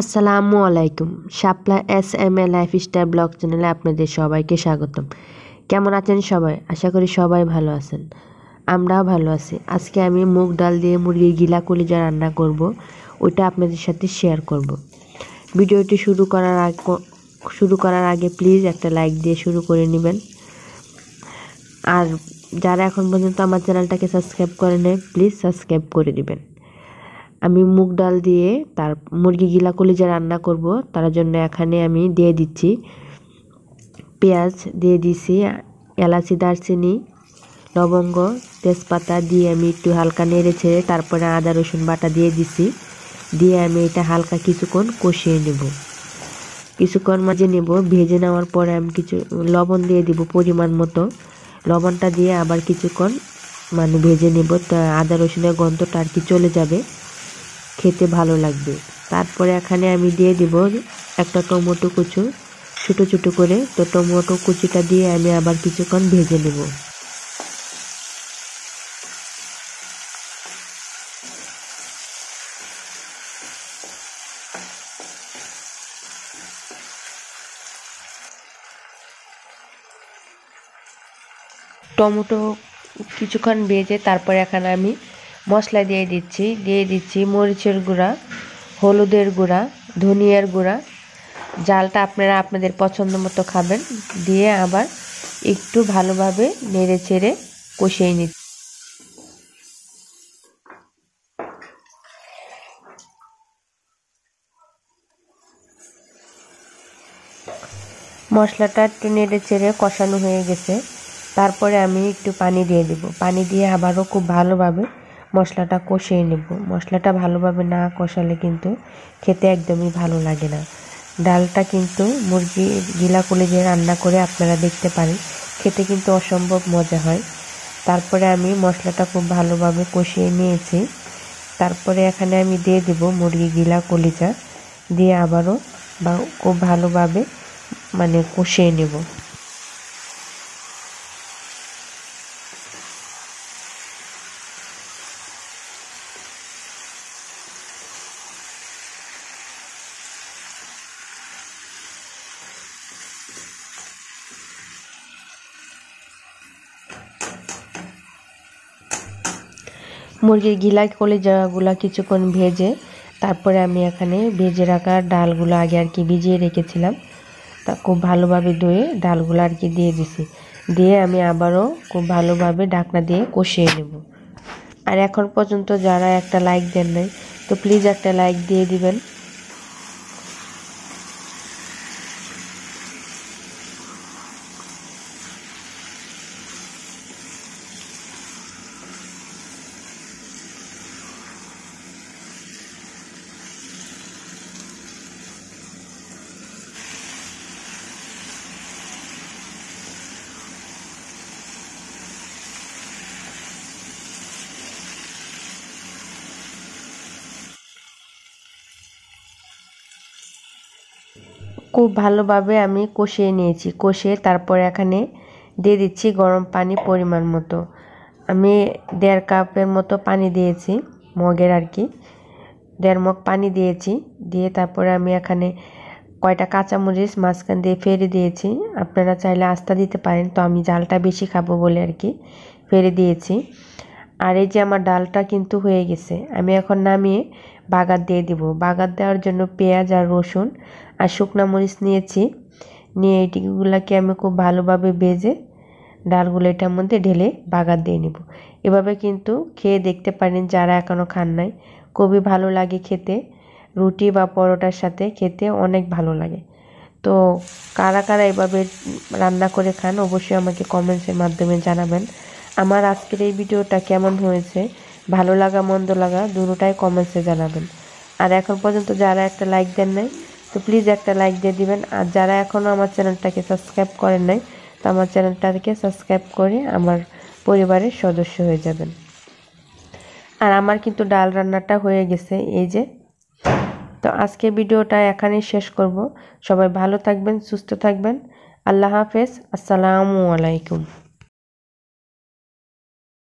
আসসালামু আলাইকুম। শাপলা SMA lifestyle blog চ্যানেলে আপনাদের সবাইকে স্বাগতম। কেমন আছেন সবাই? আশা করি সবাই ভালো আছেন, আমরাও ভালো আছি। আজকে আমি মুগ ডাল দিয়ে মুরগির গিলা কলিজা রান্না করব, ওইটা আপনাদের সাথে শেয়ার করব। ভিডিওটি শুরু করার আগে প্লিজ একটা লাইক দিয়ে শুরু করে নেবেন। আর যারা এখন পর্যন্ত আমার চ্যানেলটাকে সাবস্ক্রাইব করে নেয় প্লিজ সাবস্ক্রাইব করে দিবেন। আমি মুগ ডাল দিয়ে তার মুরগি গিলা কলিজা রান্না করব, তার জন্য এখানে আমি দিয়ে দিচ্ছি পেঁয়াজ, দিয়ে দিছি এলাচি, দারচিনি, লবঙ্গ, তেজপাতা দিয়ে আমি একটু হালকা নেড়ে ছেড়ে তারপরে আদা রসুন বাটা দিয়ে দিছি। দিয়ে আমি এটা হালকা কিছুক্ষণ কষিয়ে নেব, কিছুক্ষণ মাঝে নেব। ভেজে নেওয়ার পরে আমি কিছু লবণ দিয়ে দিব পরিমাণ মতো। লবণটা দিয়ে আবার কিছুক্ষণ ভেজে নেব, তা আদা রসুনের গন্ধটা আর কি চলে যাবে, খেতে ভালো লাগবে। তারপরে এখানে আমি দিয়ে দিব একটা টমেটো কুচি ছোটো ছোটো করে। তো টমেটো কুচিটা দিয়ে আমি আবার কিছুক্ষণ ভেজে নেব। টমেটো কিছুক্ষণ ভেজে তারপরে এখানে আমি মশলা দিয়ে দিচ্ছি মরিচের গুঁড়া, হলুদের গুঁড়া, ধনিয়ার গুঁড়া। জালটা আপনারা আপনাদের পছন্দ মতো খাবেন। দিয়ে আবার একটু ভালোভাবে নেড়ে চেড়ে কষিয়ে নিচ্ছি। মশলাটা একটু নেড়ে চেড়ে কষানো হয়ে গেছে। তারপরে আমি একটু পানি দিয়ে দেব। পানি দিয়ে আবারও খুব ভালোভাবে মশলাটা কষিয়ে নেব। মশলাটা ভালোভাবে না কষালে কিন্তু খেতে একদমই ভালো লাগে না। ডালটা কিন্তু মুরগি গিলা কলিজা রান্না করে আপনারা দেখতে পারেন, খেতে কিন্তু অসম্ভব মজা হয়। তারপরে আমি মশলাটা খুব ভালোভাবে কষিয়ে নিয়েছি। তারপরে এখানে আমি দিয়ে দেব মুরগি গিলা কলিজা, দিয়ে আবারও খুব ভালোভাবে কষিয়ে নেব। মুরগির গিলা কলিজাগুলা কিছুক্ষণ ভেজে তারপরে আমি এখানে ভেজে রাখা ডালগুলো আগে আর কি ভিজিয়ে রেখেছিলাম, তা খুব ভালোভাবে ধুয়ে ডালগুলো আর কি দিয়ে দিছি। দিয়ে আমি আবারও খুব ভালোভাবে ঢাকনা দিয়ে কষিয়ে নেব। আর এখন পর্যন্ত যারা একটা লাইক দেন নাই, তো প্লিজ একটা লাইক দিয়ে দিবেন। খুব ভালোভাবে আমি কষিয়ে নিয়েছি। কষিয়ে তারপরে এখানে দিয়ে দিচ্ছি গরম পানি পরিমাণ মতো। আমি 1.5 কাপের মতো পানি দিয়েছি, মগের আর কি 1.5 মগ পানি দিয়েছি। দিয়ে তারপরে আমি এখানে কয়টা কাঁচামরিচ মাঝখান দিয়ে ফেলে দিয়েছি। আপনারা চাইলে আস্তা দিতে পারেন, তো আমি জালটা বেশি খাবো বলে আর কি ফেলে দিয়েছি। আর এই যে আমার ডালটা কিন্তু হয়ে গেছে, আমি এখন নামিয়ে বাগার দিয়ে দিব। বাগার দেওয়ার জন্য পেঁয়াজ আর রসুন আর শুকনা মরিচ নিয়েছি। নিয়ে এইগুলোকে আমি খুব ভালোভাবে ভেজে ডালগুলো এটার মধ্যে ঢেলে বাগার দিয়ে নেব। এভাবে কিন্তু খেয়ে দেখতে পারেন যারা এখনও খান নাই, খুবই ভালো লাগে খেতে। রুটি বা পরোটার সাথে খেতে অনেক ভালো লাগে। তো কারা কারা এভাবে রান্না করে খান অবশ্যই আমাকে কমেন্টসের মাধ্যমে জানাবেন। আমার আজকের এই ভিডিওটা কেমন হয়েছে, ভালো লাগা মন্দ লাগা দুটোটাই কমেন্টসে জানাবেন। আর এখন পর্যন্ত যারা একটা লাইক দেন নাই, তো প্লিজ একটা লাইক দিয়ে দিবেন। আর যারা এখনও আমার চ্যানেলটাকে সাবস্ক্রাইব করেন নাই, তো আমার চ্যানেলটাকে সাবস্ক্রাইব করে আমার পরিবারের সদস্য হয়ে যাবেন। আর আমার কিন্তু ডাল রান্নাটা হয়ে গেছে এই যে। তো আজকে ভিডিওটা এখানেই শেষ করব। সবাই ভালো থাকবেন, সুস্থ থাকবেন। আল্লাহ হাফেজ, আসসালামু আলাইকুম।